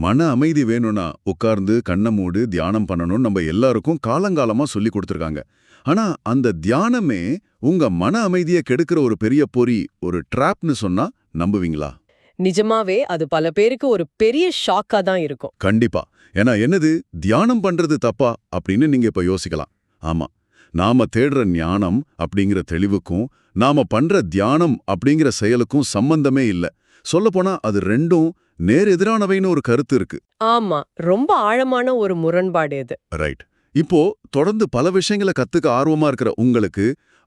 மன அமைதி வேணும்னா உட்கார்ந்து கண்ணை மூடு தியானம் பண்ணணும்னு நம்ம எல்லாருக்கும் காலங்காலமா சொல்லி கொடுத்துருக்காங்க. ஆனா அந்த தியானமே உங்க மன அமைதியை கெடுக்கிற ஒரு பெரிய பொறி, ஒரு ட்ராப்னு சொன்னா நம்புவீங்களா? நிஜமாவே அது பல பேருக்கு ஒரு பெரிய ஷாக்கா தான் இருக்கும். கண்டிப்பா. ஏன்னா என்னது தியானம் பண்றது தப்பா அப்படின்னு நீங்க இப்ப யோசிக்கலாம். ஆமா, நாம தேடுற ஞானம் அப்படிங்கிற தெளிவுக்கும் நாம பண்ற தியானம் அப்படிங்கிற செயலுக்கும் சம்பந்தமே இல்ல. சொல்லப்போனா அது ரெண்டும் நேர் எதிரானவைன்னு ஒரு கருத்து இருக்கு. ஆமா, ரொம்ப ஆழமான ஒரு முரண்பாடு இது. ரைட். இப்போ தொடர்ந்து பல விஷயங்களை கத்துக்க ஆர்வமா இருக்கிற உங்களுக்கு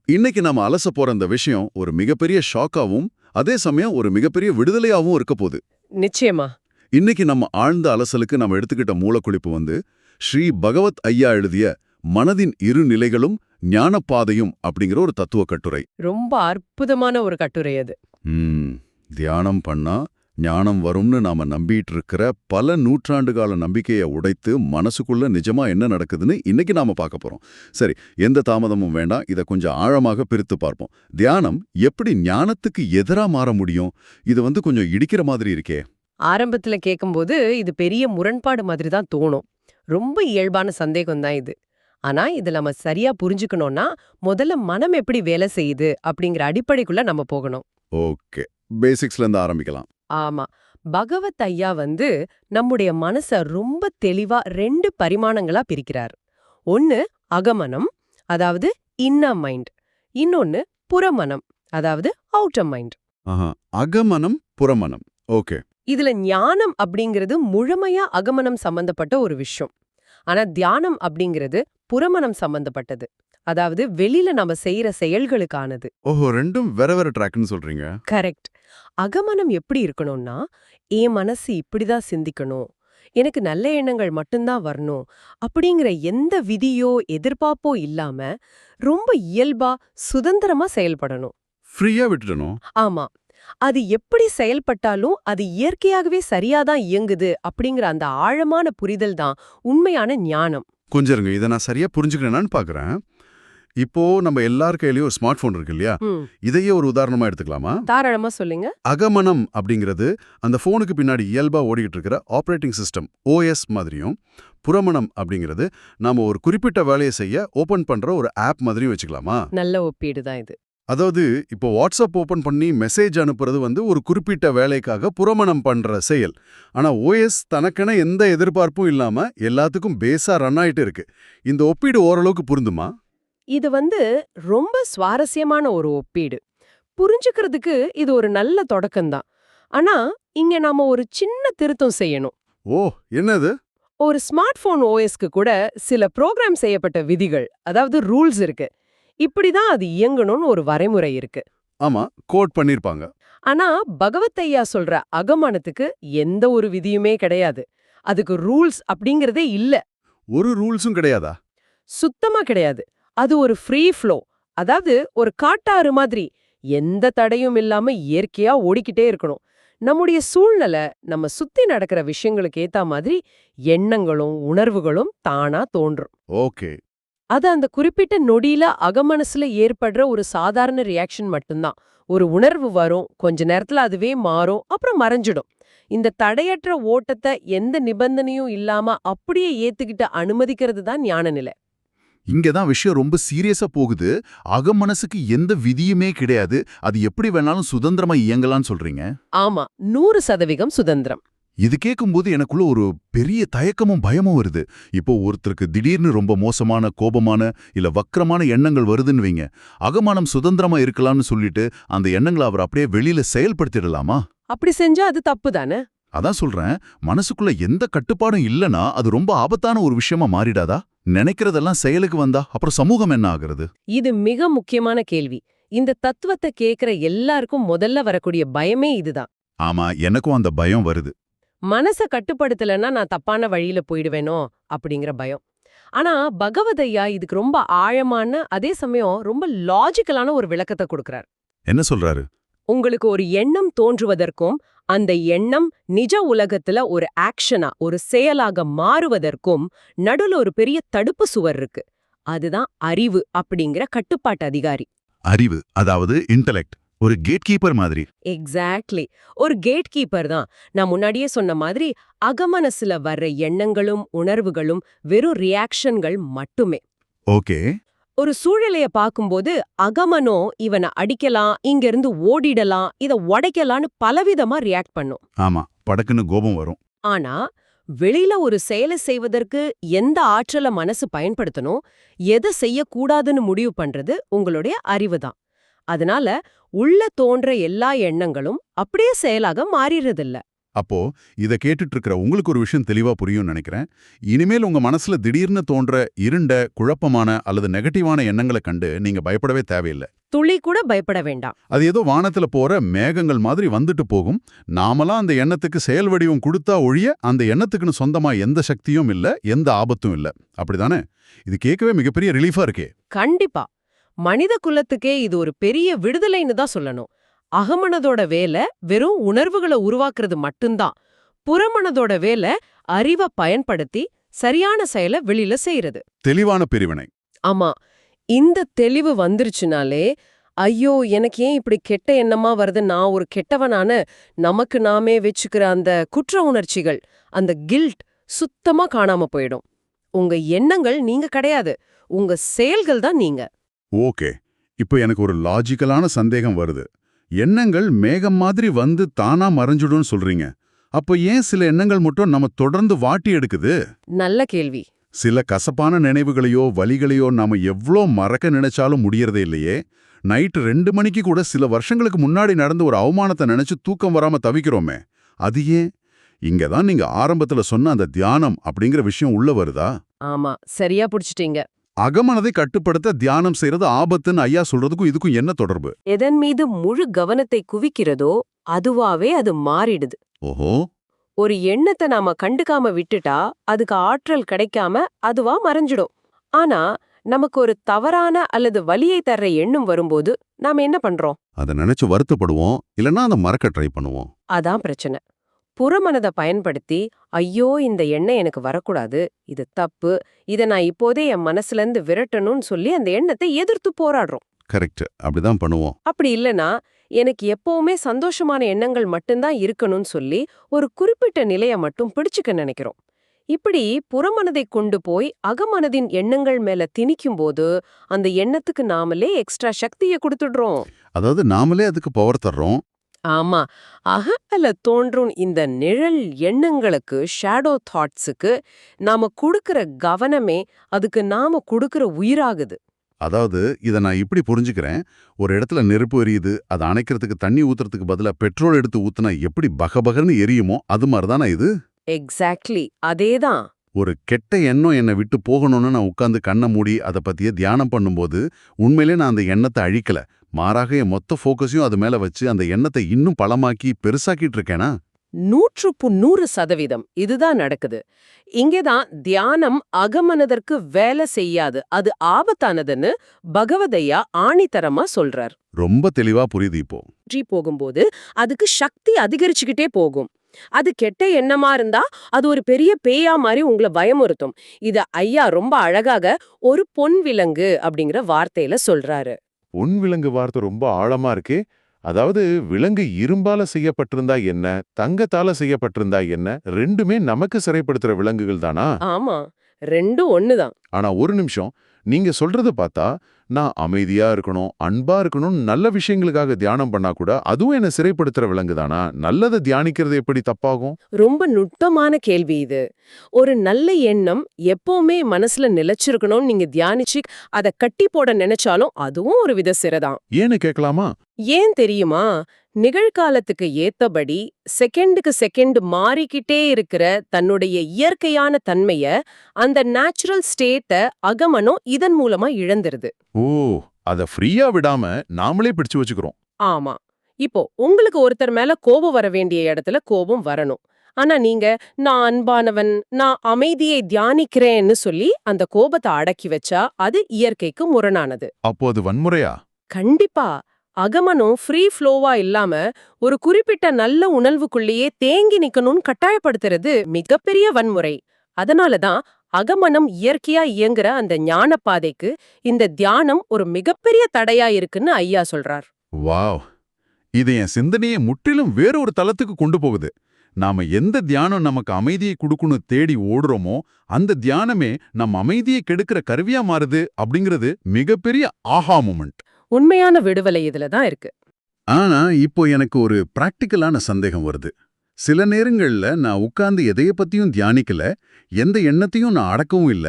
இன்னைக்கு நாம அலச போற அந்த விஷயம் ஒரு மிகப்பெரிய ஷாக்காவும் அதே சமயம் ஒரு மிகப்பெரிய விடுதலையாவும் இருக்க போகுது. நிச்சயமா. இன்னைக்கு நம்ம ஆழ்ந்த அலசலுக்கு நம்ம எடுத்துக்கிட்ட மூலக்குழிப்பு ஸ்ரீ பகவத் ஐயா எழுதிய மனதின் இரு நிலைகளும் ஞானப்பாதையும் அப்படிங்கிற ஒரு தத்துவ கட்டுரை. ரொம்ப அற்புதமான ஒரு கட்டுரை அது. தியானம் பண்ணா ஞானம் வரும்னு நாம நம்பிட்டு இருக்கிற பல நூற்றாண்டு கால நம்பிக்கையை உடைத்து மனசுக்குள்ள நிஜமா என்ன நடக்குதுன்னு இன்னைக்கு நாம பார்க்க போறோம். சரி, எந்த தாமதமும் வேண்டாம், இதை கொஞ்சம் ஆழமாக பிரித்து பார்ப்போம். தியானம் எப்படி ஞானத்துக்கு எதிரா மாற முடியும்? இது கொஞ்சம் இடிக்கிற மாதிரி இருக்கே. ஆரம்பத்துல கேட்கும்போது இது பெரிய முரண்பாடு மாதிரி தான் தோணும். ரொம்ப இயல்பான சந்தேகம் தான் இது. ஆனா இது நம்ம சரியா புரிஞ்சுக்கணும்னா முதல்ல மனம் எப்படி வேலை செய்யுது அப்படிங்கிற அடிப்படைக்குள்ள நம்ம போகணும். ஓகே, பேசிக்ஸ்ல இருந்து ஆரம்பிக்கலாம். ஆமா, பகவத் ஐயா நம்முடைய மனச ரொம்ப தெளிவா 2 பரிமாணங்களா பிரிக்கிறார். ஒன்னு அகமனம், அதாவது இன்னர் மைண்ட். இன்னொன்னு புறமனம், அதாவது அவுட்டர் மைண்ட். அகமனம், புறமனம். ஓகே. இதுல ஞானம் அப்படிங்கிறது முழுமையா அகமனம் சம்பந்தப்பட்ட ஒரு விஷயம். ஆனா தியானம் அப்படிங்கிறது புறமனம் சம்பந்தப்பட்டது. அதாவது வெளியில நம்ம செய்யற செயல்களுக்கானது. ஓஹோ, ரெண்டும் வேற வேற ட்ராக்னு சொல்றீங்க. கரெக்ட். அகமனம் எப்படி இருக்கணும்னா, என் மனசு இப்படிதான் சிந்திக்கணும், எனக்கு நல்ல எண்ணங்கள் மட்டும்தான் வரணும் அப்படிங்கிற எந்த விதியோ எதிர்பார்ப்போ இல்லாம ரொம்ப இயல்பா சுதந்திரமா செயல்படணும். ஃப்ரீயா விட்டுடணும். ஆமா, அது எப்படி செயல்பட்டாலும் அது இயற்கையாகவே சரியாதான் இயங்குது அப்படிங்கிற அந்த ஆழமான புரிதல் தான் உண்மையான ஞானம். கொஞ்சம் இருங்க, இதை நான் சரியா புரிஞ்சுக்கிறேன்னு பாக்குறேன். இப்போ நம்ம எல்லார் கையிலயும் ஒரு ஸ்மார்ட் போன் இருக்கு இல்லையா? இதையே ஒரு உதாரணமா எடுத்துக்கலாமா? தாராளமா சொல்லுங்க. அகமனம் அப்படிங்கிறது அந்த போனுக்கு பின்னாடி இயல்பா ஓடிக்கிட்டு இருக்கிற ஆப்ரேட்டிங் சிஸ்டம், ஓஎஸ் மாதிரியும், புறமணம் அப்படிங்கிறது நாம ஒரு குறிப்பிட்ட வேலையை செய்ய ஓபன் பண்ற ஒரு ஆப் மாதிரியும் வச்சுக்கலாமா? நல்ல ஒப்பீடு தான் இது. அதாவது இப்போ வாட்ஸ்அப் ஓபன் பண்ணி மெசேஜ் அனுப்புறது ஒரு குறிப்பிட்ட வேலைக்காக புறமணம் பண்ற செயல். ஆனா ஓஎஸ் தனக்கென எந்த எதிர்பார்ப்பும் இல்லாம எல்லாத்துக்கும் பேஸா ரன் ஆயிட்டு இருக்கு. இந்த ஒப்பீடு ஓரளவுக்கு பொருந்துமா? இது ரொம்ப சுவாரஸ்யமான ஒரு ஒப்பீடு. புரிஞ்சுக்கிறதுக்கு இது ஒரு நல்ல தொடக்கம்தான். ஆனா இங்க நாம ஒரு சின்ன திருத்தம் செய்யணும். ஓ, என்னது? ஒரு ஸ்மார்ட் போன் ஓஎஸ்க்கு கூட சில ப்ரோக்ராம் செய்யப்பட்ட விதிகள், அதாவது ரூல்ஸ் இருக்கு. இப்படிதான் அது இயங்கணும்னு ஒரு வரைமுறை இருக்கு. ஆமா, கோட் பண்ணிருப்பாங்க. ஆனா பகவத் ஐயா சொல்ற அகமனத்துக்கு எந்த ஒரு விதியுமே கிடையாது. அதுக்கு ரூல்ஸ் அப்படிங்கறதே இல்ல. ஒரு ரூல்ஸும் கிடையாதா? சுத்தமா கிடையாது. அது ஒரு ஃப்ரீ ஃப்ளோ, அதாவது ஒரு காட்டாறு மாதிரி எந்த தடையும் இல்லாம இயற்கையா ஓடிக்கிட்டே இருக்கணும். நம்முடைய சூழ்நிலை, நம்ம சுத்தி நடக்கிற விஷயங்களுக்கு ஏத்த மாதிரி எண்ணங்களும் உணர்வுகளும் தானா தோன்றும். ஓகே. அது அந்த குறிப்பிட்ட நொடியில அகமனசுல ஏற்படுற ஒரு சாதாரண ரியாக்ஷன் மட்டும்தான். ஒரு உணர்வு வரும், கொஞ்ச நேரத்துல அதுவே மாறும், அப்புறம் மறைஞ்சிடும். இந்த தடையற்ற ஓட்டத்தை எந்த நிபந்தனையும் இல்லாம அப்படியே ஏத்துக்கிட்டு அனுமதிக்கிறது தான் ஞான நிலை. இங்கதான் விஷயம் ரொம்ப சீரியஸா போகுது. அகமனசுக்கு எந்த விதியுமே கிடையாது, அது எப்படி வேணாலும் சுதந்திரமா இயங்கலாம்னு சொல்றீங்க? ஆமா, 100% சுதந்திரம். இது கேட்கும்போது எனக்குள்ள ஒரு பெரிய தயக்கமும் பயமும் வருது. இப்போ ஒருத்தருக்கு திடீர்னு ரொம்ப மோசமான, கோபமான இல்ல வக்ரமான எண்ணங்கள் வருதுன்னு வைங்க. அகமனம் சுதந்திரமா இருக்கலாம்னு சொல்லிட்டு அந்த எண்ணங்களை அவர் அப்படியே வெளியில செயல்படுத்திடலாமா? அப்படி செஞ்சா அது தப்பு தானே? அதான் சொல்றேன், மனசுக்குள்ள எந்த கட்டுப்பாடும் இல்லனா அது ரொம்ப ஆபத்தான ஒரு விஷயமா மாறிடாதா? நினைக்கிறதெல்லாம் செயலுக்கு வந்தா அப்புறம் சமூகம் என்ன ஆகிறது? இது மிக முக்கியமான கேள்வி. இந்த தத்துவத்தை கேட்கிற எல்லாருக்கும் முதல்ல வரக்கூடிய பயமே இதுதான். ஆமா, எனக்கும் அந்த பயம் வருது. மனச கட்டுப்படுத்தலன்னா நான் தப்பான வழியில போயிடுவேனோ அப்படிங்கிற பயம். ஆனா பகவத் ஐயா இதுக்கு ரொம்ப ஆழமான, அதே சமயம் ரொம்ப லாஜிக்கலான ஒரு விளக்கத்தை கொடுக்கறார். என்ன சொல்றாரு? உங்களுக்கு ஒரு எண்ணம் தோன்றுவதற்கும் அந்த எண்ணம் நிஜ உலகத்துல ஒரு ஆக்ஷனா, ஒரு செயலாக மாறுவதற்கும் நடுவுல ஒரு பெரிய தடுப்பு சுவர் இருக்கு. அதுதான் அறிவு அப்படிங்கிற கட்டுப்பாட்டு அதிகாரி. அறிவு, அதாவது இன்டெலெக்ட். ஒரு கேட் கீப்பர் மாதிரி. எக்ஸாக்ட்லி. ஒரு கேட் கீப்பர் தான். நான் முன்னாடியே சொன்ன மாதிரி அகமனசுல வர்ற எண்ணங்களும் உணர்வுகளும் வெறும் ரியாக்ஷன்கள் மட்டுமே. ஓகே. ஒரு சூழ்நிலைய பார்க்கும்போது அகமனோ இவனை அடிக்கலாம், இங்க இருந்து ஓடிடலாம், இத உடைக்கலான்னு பலவிதமா ரியாக்ட் பண்ணும். ஆமா, படக்குன்னு கோபம் வரும். ஆனா வெளியில ஒரு செயலை செய்வதற்கு எந்த ஆற்றல மனசு பயன்படுத்தணும், எதை செய்யக்கூடாதுன்னு முடிவு பண்றது உங்களுடைய அறிவு தான். அதனால உள்ள தோன்ற எல்லா எண்ணங்களும் அப்படியே செயலாக மாறிறதில்ல. அப்போ இத கேட்டுட்டு இருக்கிற உங்களுக்கு ஒரு விஷயம் தெளிவா புரியும்னு நினைக்கிறேன். இனிமேல் உங்க மனசுல திடீர்னு தோன்ற இருண்ட, குழப்பமான அல்லது நெகட்டிவான எண்ணங்களை கண்டு நீங்க பயப்படவே தேவையில்லை. துளி கூட பயப்பட வேண்டாம். அது ஏதோ வானத்துல போற மேகங்கள் மாதிரி வந்துட்டு போகும். நாமலாம் அந்த எண்ணத்துக்கு செயல் வடிவம் கொடுத்தா ஒழிய அந்த எண்ணத்துக்குன்னு சொந்தமா எந்த சக்தியும் இல்ல, எந்த ஆபத்தும் இல்ல. அப்படிதானே? இது கேட்கவே மிகப்பெரிய ரிலீஃபா இருக்கே. கண்டிப்பா. மனித குலத்துக்கே இது ஒரு பெரிய விடுதலைன்னு தான் சொல்லணும். அகமனதோட வேலை வெறும் உணர்வுகளை உருவாக்குறது மட்டும்தான். புறமனதோட வேலை அறிவை பயன்படுத்தி சரியான செயலை வெளியில செய்யறது. தெளிவான பிரிவினை. ஆமா. இந்த தெளிவு வந்துருச்சுனாலே, ஐயோ எனக்கு ஏன் இப்படி கெட்ட எண்ணமா வருது, நான் ஒரு கெட்டவனான நமக்கு நாமே வச்சுக்கிற அந்த குற்ற உணர்ச்சிகள், அந்த கில்ட் சுத்தமா காணாம போயிடும். உங்க எண்ணங்கள் நீங்க கிடையாது, உங்க செயல்கள் தான் நீங்க. ஓகே. இப்போ எனக்கு ஒரு லாஜிக்கலான சந்தேகம் வருது. எண்ணங்கள் மேகம் மாதிரி வந்து தானா மறைஞ்சிடும்னு சொல்றீங்க. அப்போ ஏன் சில எண்ணங்கள் மட்டும் நம்ம தொடர்ந்து வாட்டி எடுக்குது? நல்ல கேள்வி. சில கசப்பான நினைவுகளையோ வலிகளையோ நாம எவ்ளோ மறக்க நினைச்சாலும் முடியறதே இல்லையே. நைட்டு 2 மணிக்கு கூட சில வருஷங்களுக்கு முன்னாடி நடந்த ஒரு அவமானத்தை நினைச்சு தூக்கம் வராம தவிக்கிறோமே. அது ஏன்? இங்க தான் நீங்க ஆரம்பத்துல சொன்ன அந்த தியானம் அப்படிங்கிற விஷயம் உள்ள வருதா? ஆமா, சரியா புடிச்சிட்டீங்க. அகமனதை கட்டுப்படுத்த தியானம் செய்யறது ஆபத்துன்னு ஐயா சொல்றதுக்கும் இதுக்கும் என்ன தொடர்பு? எதன் மீது முழு கவனத்தை குவிக்கிறதோ அதுவாவே அது மாறிடுது. ஓஹோ. ஒரு எண்ணத்தை நாம கண்டுக்காம விட்டுட்டா அதுக்கு ஆற்றல் கிடைக்காம அதுவா மறைஞ்சிடும். ஆனா நமக்கு ஒரு தவறான அல்லது வலியை தர்ற எண்ணம் வரும்போது நாம என்ன பண்றோம்? அதை நினைச்சு வருத்தப்படுவோம், இல்லைன்னா அதை மறக்க ட்ரை பண்ணுவோம். அதான் பிரச்சனை. புறமனதை பயன்படுத்தி ஐயோ இந்த எண்ணம் எனக்கு வரக்கூடாது, இது தப்பு, இதை நான் இப்போதே என் மனசுல இருந்து விரட்டணும்னு சொல்லி அந்த எண்ணத்தை எதிர்த்து போராடுறோம். கரெக்ட், அப்படிதான் பண்ணுவோம். அப்படி இல்லனா எனக்கு எப்பவுமே சந்தோஷமான எண்ணங்கள் மட்டும்தான் இருக்கணும்னு சொல்லி ஒரு குறிப்பிட்ட நிலையை மட்டும் பிடிச்சுக்க நினைக்கிறோம். இப்படி புறமனதை கொண்டு போய் அகமனதின் எண்ணங்கள் மேல திணிக்கும் போது அந்த எண்ணத்துக்கு நாமளே எக்ஸ்ட்ரா சக்தியை கொடுத்துடுறோம். அதாவது நாமளே அதுக்கு பவர் தர்றோம். ஆமா. அகல தோன்றும் இந்த நிழல் எண்ணங்களுக்கு, ஷேடோ தாட்ஸுக்கு நாம கொடுக்கிற கவனமே அதுக்கு நாம கொடுக்கிற உயிராகுது. அதாவது இதை நான் இப்படி புரிஞ்சுக்கிறேன். ஒரு இடத்துல நெருப்பு எரியுது, அதை அணைக்கிறதுக்கு தண்ணி ஊத்துறதுக்கு பதிலா பெட்ரோல் எடுத்து ஊத்துனா எப்படி பகபகன்னு எரியுமோ அது மாதிரிதானா இது? எக்ஸாக்ட்லி அதேதான். ஒரு கெட்ட எண்ணம் என்னை விட்டு போகணும்னு நான் உட்காந்து கண்ணை மூடி அதை பத்தியே தியானம் பண்ணும்போது உண்மையிலே நான் அந்த எண்ணத்தை அழிக்கல, மாறாக என் மொத்த ஃபோக்கஸையும் அது மேல வச்சு அந்த எண்ணத்தை இன்னும் பலமாக்கி பெருசாக்கிட்டு இருக்கேனா? 100% இதுதான் நடக்குது. இங்கேதான் தியானம் அகமனதற்கு வேலை செய்யாது, அது ஆபத்தானதுன்னு பகவதையா ஆணித்தரமா சொல்றார். ரொம்ப தெளிவா புரியுது இப்போ. போகும்போது அதுக்கு சக்தி அதிகரிச்சுக்கிட்டே போகும். அது கெட்ட எண்ணமா இருந்தா அது ஒரு பெரிய பேயா மாதிரி உங்களை பயமுறுத்தும். இத ஐயா ரொம்ப அழகாக ஒரு பொன் விலங்கு அப்படிங்கிற வார்த்தையில சொல்றாரு. பொன் விலங்கு வார்த்தை ரொம்ப ஆழமா இருக்கு. அதாவது விலங்கு இரும்பால செய்யப்பட்டிருந்தா என்ன, தங்கத்தால செய்யப்பட்டிருந்தா என்ன, ரெண்டுமே நமக்கு சிறைப்படுத்துற விலங்குகள் தானா? ஆமா, ரெண்டும் ஒண்ணுதான். ஆனா ஒரு நிமிஷம், நீங்க சொல்றத பார்த்தா நான் அமைதியா இருக்கணும், அன்பா இருக்கணும், நல்ல விஷயங்களுக்காக தியானம் பண்ணா கூட அதுவும் என்ன சிறைப்படுத்துற விலங்கு தானா? நல்லதை தியானிக்கிறது எப்படி தப்பாகும்? ரொம்ப நுட்பமான கேள்வி இது. ஒரு நல்ல எண்ணம் எப்பவுமே மனசுல நிலைச்சிருக்கணும்னு நீங்க தியானிச்சு அதை கட்டி போட நினைச்சாலும் அதுவும் ஒரு வித சிறைதான். ஏன்னு கேட்கலாமா? ஏன் தெரியுமா? நிகழ்காலத்துக்கு ஏத்தபடி செகண்டுக்கு செகண்ட் மாறிக்கிட்டே இருக்கிற தன்னுடைய இயற்கையான தன்மைய, அந்த நேச்சுரல் ஸ்டேட்ட அகமனம் இதன் மூலமா இழந்துருது. ஓ, அத ஃப்ரீயா விடாம நாமளே பிடிச்சு வச்சுக்கிறோம். ஆமா. இப்போ உங்களுக்கு ஒருத்தர் மேல கோபம் வர வேண்டிய இடத்துல கோபம் வரணும். ஆனா நீங்க நான் அன்பானவன், நான் அமைதியை தியானிக்கிறேன்னு சொல்லி அந்த கோபத்தை அடக்கி வச்சா அது இயற்கைக்கு முரணானது. அப்போ அது வன்முறையா? கண்டிப்பா. அகமனம் ஃப்ரீ ஃப்ளோவா இல்லாம ஒரு குறிப்பிட்ட நல்ல உணர்வுக்குள்ளேயே தேங்கி நிக்கணும்னு கட்டாயப்படுத்துறது மிகப்பெரிய வன்முறை. அதனாலதான் அகமனம் இயற்கையா இயங்குற அந்த ஞான பாதைக்கு இந்த தியானம் ஒரு மிகப்பெரிய தடையா இருக்குன்னு ஐயா சொல்றார். வாவ், இது என் சிந்தனையை முற்றிலும் வேற ஒரு தளத்துக்கு கொண்டு போகுது. நாம எந்த தியானம் நமக்கு அமைதியை கொடுக்கணும் தேடி ஓடுறோமோ அந்த தியானமே நம்ம அமைதியை கெடுக்கிற கருவியா மாறுது அப்படிங்கிறது மிகப்பெரிய ஆஹா மொமெண்ட். உண்மையான விடுதலை இதுல தான் இருக்கு. ஆனா இப்போ எனக்கு ஒரு பிராக்டிக்கலான சந்தேகம் வருது. சில நேரங்கள்ல நான் உட்கார்ந்து எதைய பத்தியும் தியானிக்கல, எந்த எண்ணத்தையும் நான் அடக்கவும் இல்ல,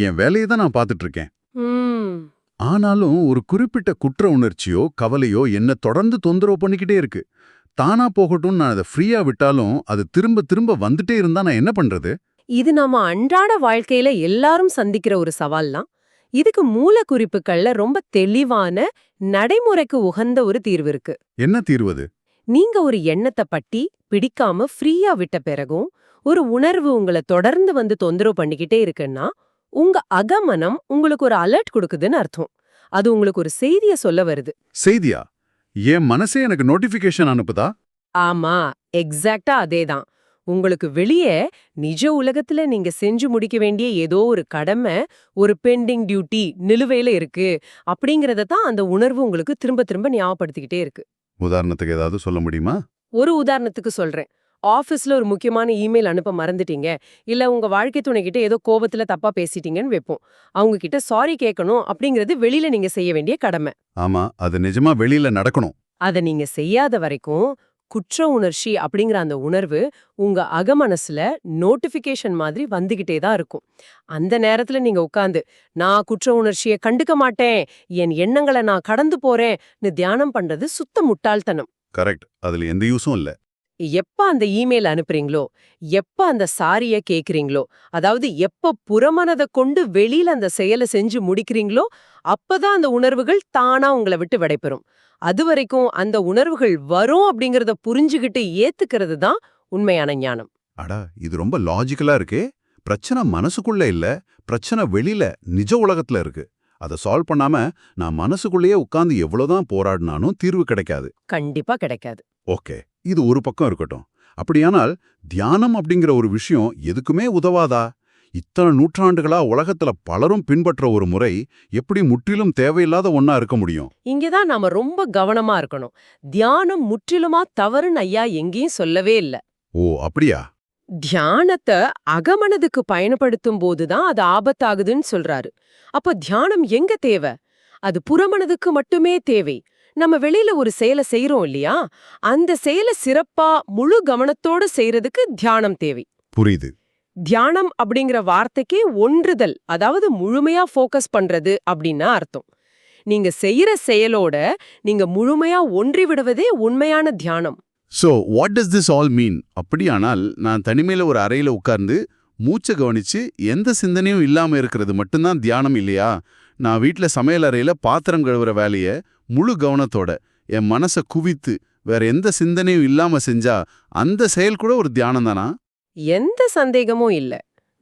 என் வேலையை தான் நான் பார்த்துட்டு இருக்கேன். ம், ஆனாலும் ஒரு குறிப்பிட்ட குற்ற உணர்ச்சியோ கவலையோ என்ன தொடர்ந்து தொந்தரவு பண்ணிக்கிட்டே இருக்கு. தானா போகட்டும் நான் அதை ஃப்ரீயா விட்டாலும் அது திரும்ப திரும்ப வந்துட்டே இருந்தா நான் என்ன பண்றது? இது நம்ம அன்றாட வாழ்க்கையில எல்லாரும் சந்திக்கிற ஒரு சவால் தான். இதுக்கு மூல குறிப்புகள்ல ரொம்ப தெளிவான, நடைமுறைக்கு உகந்த ஒரு தீர்வு இருக்கு. என்ன தீர்வது? நீங்க ஒரு எண்ணத்தை பற்றி பிடிக்காம ஃப்ரீயா விட்ட பிறகும் ஒரு உணர்வு உங்களை தொடர்ந்து வந்து தொந்தரவு பண்ணிக்கிட்டே இருக்குன்னா, உங்க அகமனம் உங்களுக்கு ஒரு அலர்ட் கொடுக்குதுன்னு அர்த்தம். அது உங்களுக்கு ஒரு செய்திய சொல்ல வருது. செய்தியா? என் மனசே எனக்கு நோட்டிஃபிகேஷன் அனுப்புதா? ஆமா, எக்ஸாக்ட்டா அதேதான். உங்களுக்கு வெளியே நிஜ உலகத்துல நீங்க செஞ்சு முடிக்க வேண்டிய ஏதோ ஒரு கடமை, ஒரு பெண்டிங் டியூட்டி நிலுவையில இருக்கு அப்படிங்கறத தான் அந்த உணர்வு உங்களுக்கு திரும்ப திரும்ப ஞாபகப்படுத்திக்கிட்டே இருக்கு. உதாரணத்துக்கு ஏதாவது சொல்ல முடியுமா? ஒரு உதாரணத்துக்கு சொல்றேன். ஆபீஸ்ல ஒரு முக்கியமான இமெயில் அனுப்ப மறந்துட்டீங்க, இல்ல உங்க வாழ்க்கை துணை கிட்ட ஏதோ கோபத்துல தப்பா பேசிட்டீங்கன்னு வைப்போம். அவங்க கிட்ட சாரி கேட்கணும் அப்படிங்கிறது வெளியில நீங்க செய்ய வேண்டிய கடமை. ஆமா, அது நிஜமா வெளியில நடக்கணும். அத நீங்க செய்யாத வரைக்கும் குற்ற உணர்ச்சி அப்படிங்கிற அந்த உணர்வு உங்க அகமனசுல நோட்டிபிகேஷன் மாதிரி வந்துகிட்டே தான் இருக்கும். அந்த நேரத்துல நீங்க உட்கார்ந்து நான் குற்ற உணர்ச்சியை கண்டுக்க மாட்டேன், என் எண்ணங்களை நான் கடந்து போறேன்னு தியானம் பண்றது சுத்த முட்டாள்தனம். கரெக்ட். அதுல எந்த யூஸும் இல்ல. எப்ப அந்த இமெயில் அனுப்புறீங்களோ, எப்ப அந்த சாரிய கேக்குறீங்களோ, அதாவது எப்ப புறமனத கொண்டு வெளியில அந்த செயலை செஞ்சு முடிக்கிறீங்களோ, அப்பதான் அந்த உணர்வுகள் தானா உங்களை விட்டு விடைபெறும். அதுவரைக்கும் அந்த உணர்வுகள் வரும் அப்படிங்கறத புரிஞ்சுகிட்டு ஏத்துக்கிறது தான் உண்மையான ஞானம். அடா, இது ரொம்ப லாஜிக்கலா இருக்கே. பிரச்சனை மனசுக்குள்ள இல்ல, பிரச்சனை வெளியில நிஜ உலகத்துல இருக்கு. அதை சால்வ் பண்ணாம நான் மனசுக்குள்ளேயே உட்கார்ந்து எவ்வளவுதான் போராடினாலும் தீர்வு கிடைக்காது. கண்டிப்பா கிடைக்காது. ஓகே, இது ஒரு பக்கம் இருக்கட்டும். அப்படியானால் தியானம் அப்படிங்கிற ஒரு விஷயம் எதுக்குமே உதவாதா? இத்தனை நூற்றாண்டுகளா உலகத்துல பலரும் பின்பற்ற ஒரு முறை எப்படி முற்றிலும் தேவையில்லாத ஒண்ணா இருக்க முடியும்? இங்கதான் நாம ரொம்ப கவனமா இருக்கணும். தியானம் முற்றிலுமா தவறுன்னு ஐயா எங்கேயும் சொல்லவே இல்ல. ஓ, அப்படியா? தியானத்தை அகமனதுக்கு பயன்படுத்தும் போதுதான் அது ஆபத்தாகுதுன்னு சொல்றாரு. அப்ப தியானம் எங்க தேவை? அது புறமனதுக்கு மட்டுமே தேவை. நம்ம வெளியில ஒரு செயலை செய்யறோம் இல்லையா, அந்த செயலை சிறப்பா முழு கவனத்தோட செய்யறதுக்கு தியானம் தேவை. புரியுது. தியானம் அப்படிங்கிற வார்த்தைக்கே ஒன்றுதல், அதாவது முழுமையா ஃபோக்கஸ் பண்றது அப்படின்னா அர்த்தம். நீங்க செய்யற செயலோட நீங்க முழுமையா ஒன்றி விடுவதே உண்மையான தியானம். So what does this all மீன்? அப்படியானால் நான் தனிமையில ஒரு அறையில உட்கார்ந்து மூச்சை கவனிச்சு எந்த சிந்தனையும் இல்லாம இருக்கிறது மட்டும்தான் தியானம் இல்லையா? நான் வீட்ல சமையல் அறையில பாத்திரம் கழுவுற வேலைய முழு கவனத்தோட என் மனசை குவித்து வேற எந்த சிந்தனையும் இல்லாம செஞ்சா அந்த செயல் கூட ஒரு தியானம் தானா? எந்த சந்தேகமும் இல்ல.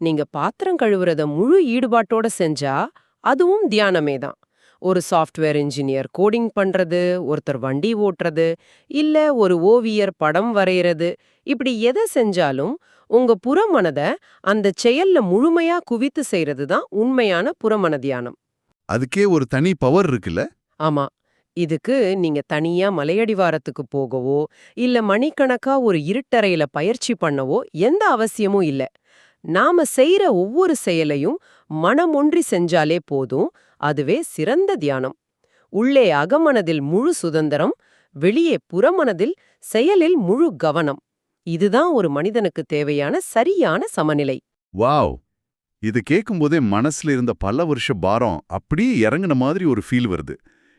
நீங்க பாத்திரம் கழுவுறத முழு ஈடுபாட்டோட செஞ்சா அதுவும் தியானமே தான். ஒரு சாஃப்ட்வேர் இன்ஜினியர் கோடிங் பண்றது, ஒருத்தர் வண்டி ஓட்டுறது, இல்ல ஒரு ஓவியர் படம் வரைகிறது, இப்படி எதை செஞ்சாலும் உங்க புறமனத அந்த செயல்ல முழுமையா குவித்து செய்யறது தான் உண்மையான புறமன தியானம். அதுக்கே ஒரு தனி பவர் இருக்குல்ல? ஆமா. இதுக்கு நீங்க தனியா மலையடிவாரத்துக்கு போகவோ, இல்ல மணிக்கணக்கா ஒரு இருட்டறையில பயிற்சி பண்ணவோ எந்த அவசியமும் இல்ல. நாம செய்யற ஒவ்வொரு செயலையும் மனமொன்றி செஞ்சாலே போதும். அதுவே சிறந்த தியானம். உள்ளே அகமனதில் முழு சுதந்திரம், வெளியே புறமனதில் செயலில் முழு கவனம். இதுதான் ஒரு மனிதனுக்கு தேவையான சரியான சமநிலை. வாவ்! இது கேட்கும்போதே மனசுல இருந்த பல வருஷ பாரம் அப்படியே இறங்குன மாதிரி ஒரு ஃபீல் வருது.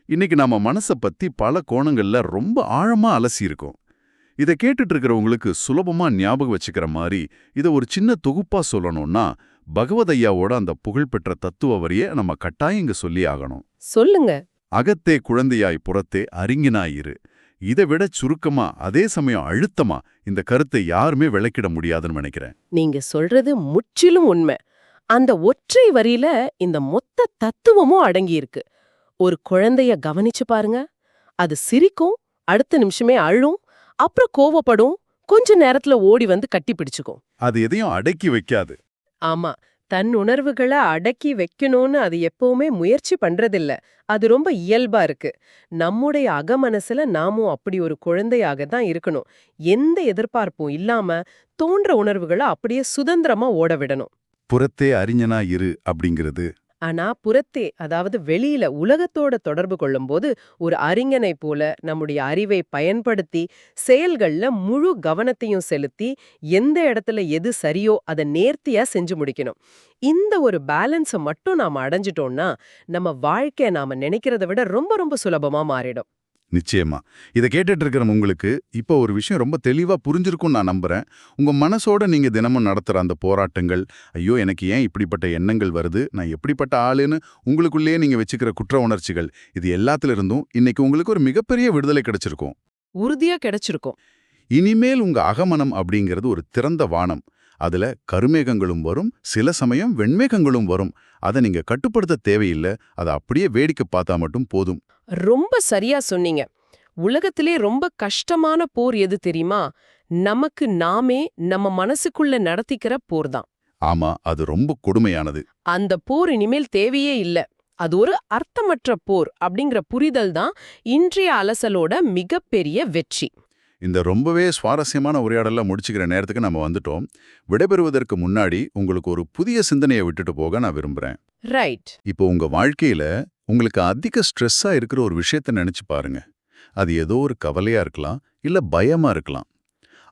இன்னைக்கு நாம மனசை பத்தி பல கோணங்கள்ல ரொம்ப ஆழமா அலசியிருக்கோம். இதை கேட்டுட்டு இருக்கிறவங்களுக்கு சுலபமா ஞாபகம் வச்சுக்கிற மாதிரி இதை ஒரு சின்ன தொகுப்பா சொல்லணும்னா பகவத் ஐயாவோட அந்த புகழ்பெற்ற தத்துவ வரியை நம்ம கட்டாயம் இங்க சொல்லி ஆகணும். சொல்லுங்க. அகத்தே குழந்தையாய் புறத்தே அறிஞனாயிரு. இதை விட சுருக்கமா அதே சமயம் அழுத்தமா இந்த கருத்தை யாருமே விளக்கிட முடியாதுன்னு நினைக்கிறேன். நீங்க சொல்றது முற்றிலும் உண்மை. அந்த ஒற்றை வரியில இந்த மொத்த தத்துவமும் அடங்கியிருக்கு. ஒரு குழந்தைய கவனிச்சு பாருங்க. அது சிரிக்கும், அடுத்த நிமிஷமே அழும், அப்புறம் கோவப்படும், கொஞ்ச நேரத்துல ஓடி வந்து கட்டி பிடிச்சுக்கும். அது எதையும் அடக்கி வைக்காது. ஆமா, தன் உணர்வுகளை அடக்கி வைக்கணும்னு அது எப்பவுமே முயற்சி பண்றதில்ல. அது ரொம்ப இயல்பா இருக்கு. நம்முடைய அகமனசுல நாமும் அப்படி ஒரு குழந்தையாக தான் இருக்கணும். எந்த எதிர்பார்ப்பும் இல்லாம தோன்ற உணர்வுகளை அப்படியே சுதந்திரமா ஓட விடணும். புறத்தே அறிஞனா இரு அப்படிங்கிறது. ஆனா புறத்தே, அதாவது வெளியில உலகத்தோட தொடர்பு கொள்ளும்போது ஒரு அறிஞனை போல நம்முடைய அறிவை பயன்படுத்தி செயல்கள்ல முழு கவனத்தையும் செலுத்தி எந்த இடத்துல எது சரியோ அதை நேர்த்தியா செஞ்சு முடிக்கணும். இந்த ஒரு பேலன்ஸை மட்டும் நாம அடைஞ்சிட்டோம்னா நம்ம வாழ்க்கை நாம நினைக்கிறத விட ரொம்ப ரொம்ப சுலபமா மாறிடும். நிச்சயமா. இத கேட்டுட்டு இருக்கிற உங்களுக்கு இப்போ ஒரு விஷயம் ரொம்ப தெளிவா புரிஞ்சிருக்கும்னு நான் நம்புறேன். உங்க மனசோட நீங்க தினமும் நடத்துற அந்த போராட்டங்கள், ஐயோ எனக்கு ஏன் இப்படிப்பட்ட எண்ணங்கள் வருது, நான் எப்படிப்பட்ட ஆளுன்னு உங்களுக்குள்ளேயே நீங்க வச்சுக்கிற குற்ற உணர்ச்சிகள், இது எல்லாத்துல இருந்தும் இன்னைக்கு உங்களுக்கு ஒரு மிகப்பெரிய விடுதலை கிடைச்சிருக்கும். உறுதியா கிடைச்சிருக்கும். இனிமேல் உங்க அகமனம் அப்படிங்கிறது ஒரு திறந்த வானம். அதுல கருமேகங்களும் வரும், சில சமயம் வெண்மேகங்களும் வரும். அதை நீங்க கட்டுப்படுத்த தேவையில்லை. அதை அப்படியே வேடிக்கை பார்த்தா மட்டும் போதும். ரொம்ப சரியா சொன்னீங்க. உலகத்திலே ரொம்ப கஷ்டமான போர் எது தெரியுமா? நமக்கு நாமே நம்ம மனசுக்குள்ள நடத்திக்கிற போர் தான். ஆமா, அது ரொம்ப கொடுமையானது. அந்த போர் இனிமேல் தேவையே இல்ல. அது ஒரு அர்த்தமற்ற போர் அப்படிங்கிற புரிதல் தான் இன்றைய அலசலோட மிகப்பெரிய வெற்றி. இந்த ரொம்பவே சுவாரஸ்யமான உரையாடல முடிச்சுக்கிற நேரத்துக்கு நம்ம வந்துட்டோம். விடைபெறுவதற்கு முன்னாடி உங்களுக்கு ஒரு புதிய சிந்தனையை விட்டுட்டு போக நான் விரும்புறேன். ரைட். இப்போ உங்க வாழ்க்கையில உங்களுக்கு அதிக ஸ்ட்ரெஸ்ஸா இருக்கிற ஒரு விஷயத்த நினைச்சு பாருங்க. அது ஏதோ ஒரு கவலையா இருக்கலாம், இல்ல பயமா இருக்கலாம்.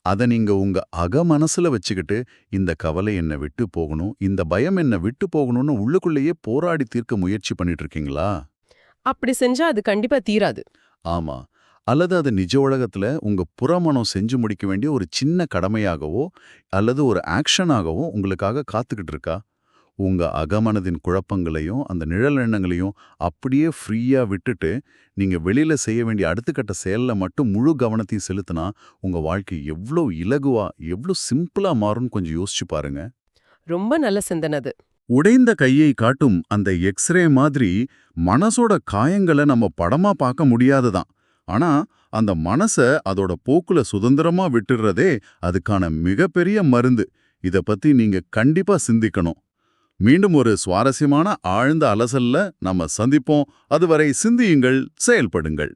அதை நீங்க உங்க அகமனசுல வச்சுக்கிட்டு, இந்த கவலை என்னை விட்டு போகணும், இந்த பயம் என்னை விட்டு போகணும்னு உள்ளுக்குள்ளேயே போராடி தீர்க்க முயற்சி பண்ணிட்டு இருக்கீங்களா? அப்படி செஞ்சா அது கண்டிப்பா தீராது. ஆமா. அல்லது அது நிஜ உலகத்துல உங்க புறமனம் செஞ்சு முடிக்க வேண்டிய ஒரு சின்ன கடமையாகவோ அல்லது ஒரு ஆக்ஷனாகவோ உங்களுக்காக காத்துக்கிட்டு இருக்கா? உங்க அகமனதின் குழப்பங்களையும் அந்த நிழல் எண்ணங்களையும் அப்படியே ஃப்ரீயா விட்டுட்டு நீங்க வெளியில செய்ய வேண்டிய அடுத்த கட்ட செயல்ல மட்டும் முழு கவனத்தையும் செலுத்தினா உங்க வாழ்க்கை எவ்வளோ இலகுவா, எவ்வளோ சிம்பிளா மாறும்னு கொஞ்சம் யோசிச்சு பாருங்க. ரொம்ப நல்ல சிந்தனை அது. உடைந்த கையை காட்டும் அந்த எக்ஸ்ரே மாதிரி மனசோட காயங்களை நம்ம படமா பார்க்க முடியாதுதான். ஆனா அந்த மனச அதோட போக்குல சுதந்திரமா விட்டுறதே அதுக்கான மிகப்பெரிய மருந்து. இத பத்தி நீங்க கண்டிப்பா சிந்திக்கணும். மீண்டும் ஒரு சுவாரஸ்யமான ஆழ்ந்த அலசல்ல நம்ம சந்திப்போம். அதுவரை சிந்தியுங்கள், செயல்படுங்கள்.